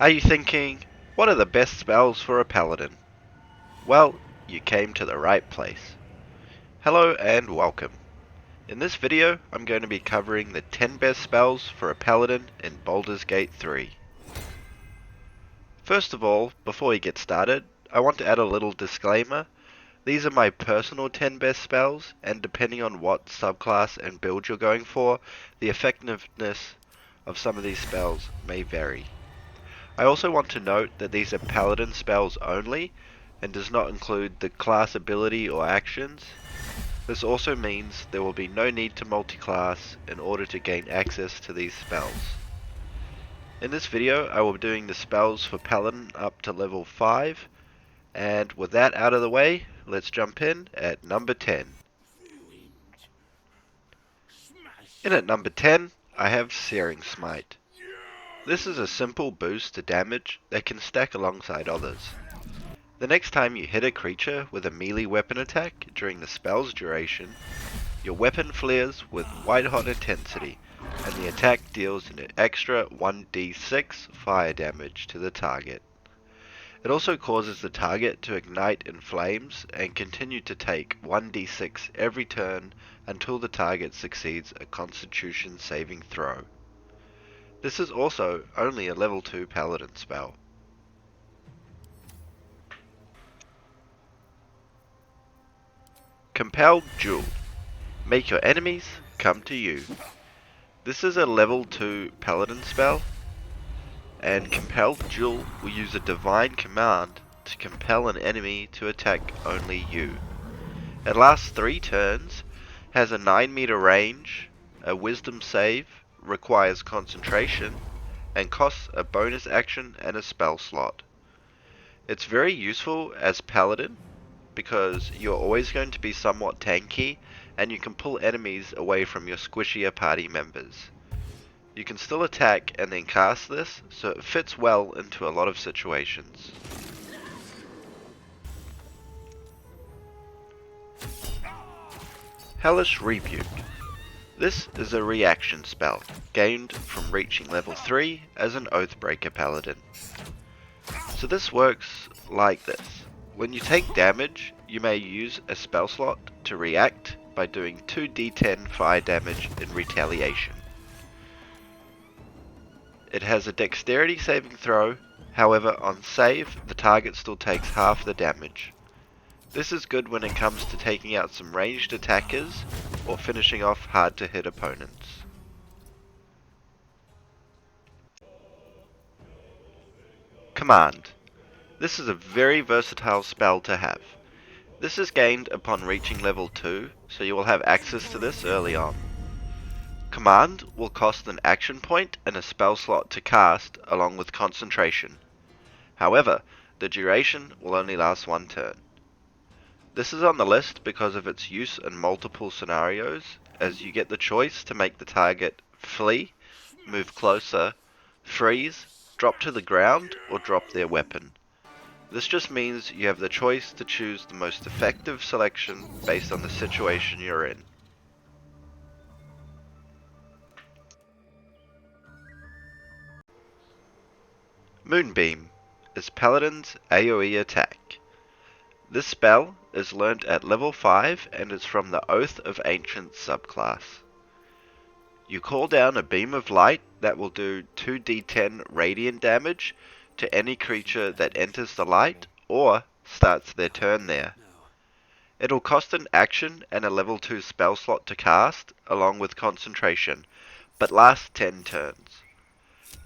Are you thinking, what are the best spells for a paladin? Well, you came to the right place. Hello and welcome. In this video, I'm going to be covering the 10 best spells for a paladin in Baldurs Gate 3. First of all, before we get started, I want to add a little disclaimer. These are my personal 10 best spells, and depending on what subclass and build you're going for, the effectiveness of some of these spells may vary. I also want to note that these are paladin spells only, and does not include the class ability or actions. This also means there will be no need to multi-class in order to gain access to these spells. In this video I will be doing the spells for paladin up to level 5, and with that out of the way, let's jump in at number 10. In at number 10, I have Searing Smite. This is a simple boost to damage that can stack alongside others. The next time you hit a creature with a melee weapon attack during the spell's duration, your weapon flares with white-hot intensity, and the attack deals an extra 1d6 fire damage to the target. It also causes the target to ignite in flames and continue to take 1d6 every turn until the target succeeds a Constitution saving throw. This is also only a level 2 paladin spell. Compelled Duel. Make your enemies come to you. This is a level 2 paladin spell, and Compelled Duel will use a divine command to compel an enemy to attack only you. It lasts 3 turns, has a 9-meter range, a wisdom save, requires concentration, and costs a bonus action and a spell slot. It's very useful as paladin because you're always going to be somewhat tanky, and you can pull enemies away from your squishier party members. You can still attack and then cast this, so it fits well into a lot of situations. Hellish Rebuke. This is a reaction spell, gained from reaching level 3 as an Oathbreaker Paladin. So this works like this. When you take damage, you may use a spell slot to react by doing 2d10 fire damage in retaliation. It has a dexterity saving throw, however on save the target still takes half the damage. This is good when it comes to taking out some ranged attackers or finishing off hard to hit opponents. Command. This is a very versatile spell to have. This is gained upon reaching level 2, so you will have access to this early on. Command will cost an action point and a spell slot to cast along with concentration. However, the duration will only last 1 turn. This is on the list because of its use in multiple scenarios, as you get the choice to make the target flee, move closer, freeze, drop to the ground, or drop their weapon. This just means you have the choice to choose the most effective selection based on the situation you're in. Moonbeam is Paladin's AoE attack. This spell is learnt at level 5 and is from the Oath of Ancients subclass. You call down a beam of light that will do 2d10 radiant damage to any creature that enters the light or starts their turn there. It'll cost an action and a level 2 spell slot to cast, along with concentration, but lasts 10 turns.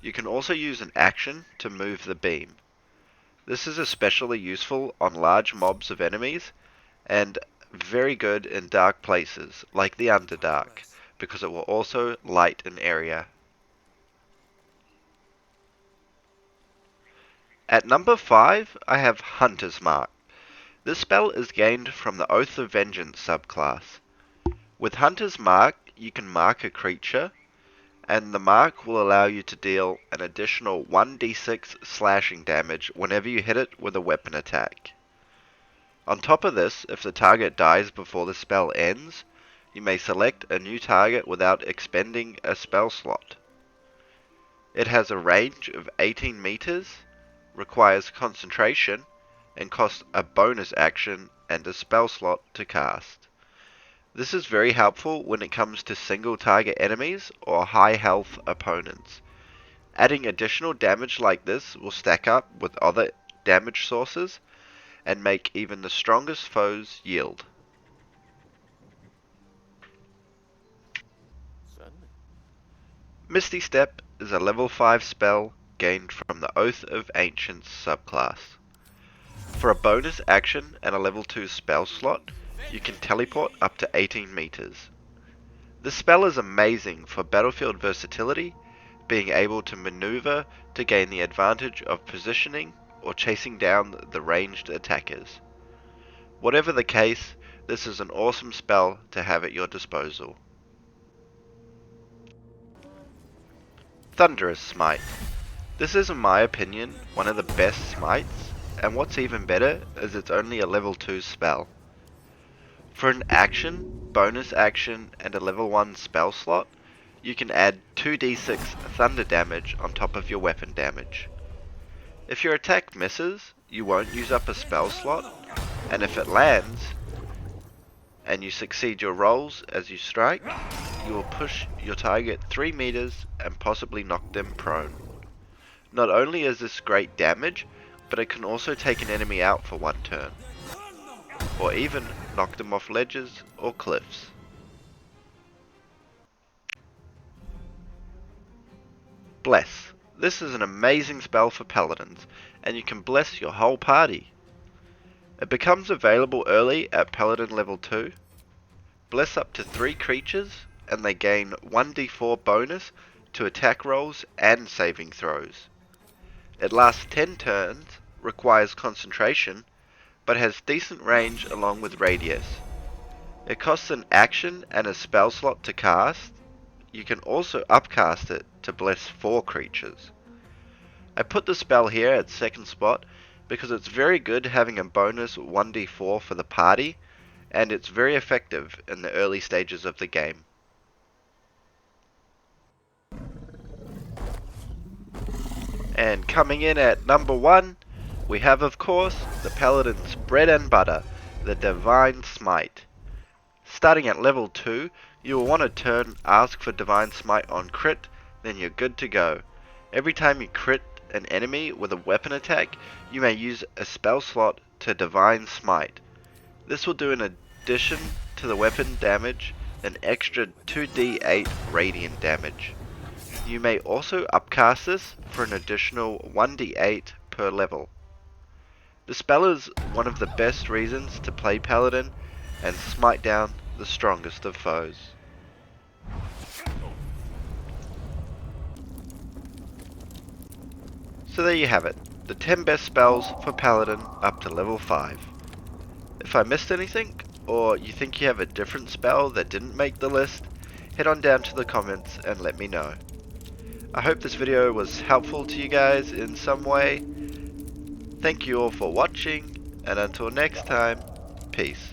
You can also use an action to move the beam. This is especially useful on large mobs of enemies, and very good in dark places, like the Underdark, because it will also light an area. At number 5, I have Hunter's Mark. This spell is gained from the Oath of Vengeance subclass. With Hunter's Mark, you can mark a creature, and the mark will allow you to deal an additional 1d6 slashing damage whenever you hit it with a weapon attack. On top of this, if the target dies before the spell ends, you may select a new target without expending a spell slot. It has a range of 18 meters, requires concentration, and costs a bonus action and a spell slot to cast. This is very helpful when it comes to single target enemies or high health opponents. Adding additional damage like this will stack up with other damage sources and make even the strongest foes yield. Certainly. Misty Step is a level 5 spell gained from the Oath of Ancients subclass. For a bonus action and a level 2 spell slot, you can teleport up to 18 meters. This spell is amazing for battlefield versatility, being able to maneuver to gain the advantage of positioning or chasing down the ranged attackers. Whatever the case, this is an awesome spell to have at your disposal. Thunderous Smite. This is in my opinion one of the best smites, and what's even better is it's only a level 2 spell. For an action, bonus action, and a level 1 spell slot, you can add 2d6 thunder damage on top of your weapon damage. If your attack misses, you won't use up a spell slot, and if it lands, and you succeed your rolls as you strike, you will push your target 3 meters and possibly knock them prone. Not only is this great damage, but it can also take an enemy out for one turn, or even knock them off ledges or cliffs. Bless. This is an amazing spell for paladins, and you can bless your whole party. It becomes available early at Paladin level 2. Bless up to 3 creatures, and they gain 1d4 bonus to attack rolls and saving throws. It lasts 10 turns, requires concentration, but has decent range along with radius. It costs an action and a spell slot to cast. You can also upcast it to bless 4 creatures. I put the spell here at second spot because it's very good having a bonus 1d4 for the party, and it's very effective in the early stages of the game. And coming in at number 1, we have of course the Paladin's bread and butter, the Divine Smite. Starting at level 2, you will want to ask for Divine Smite on crit, then you're good to go. Every time you crit an enemy with a weapon attack, you may use a spell slot to Divine Smite. This will do, in addition to the weapon damage, an extra 2d8 radiant damage. You may also upcast this for an additional 1d8 per level. The spell is one of the best reasons to play Paladin and smite down the strongest of foes. So there you have it, the 10 best spells for Paladin up to level 5. If I missed anything, or you think you have a different spell that didn't make the list, head on down to the comments and let me know. I hope this video was helpful to you guys in some way. Thank you all for watching, and until next time, peace.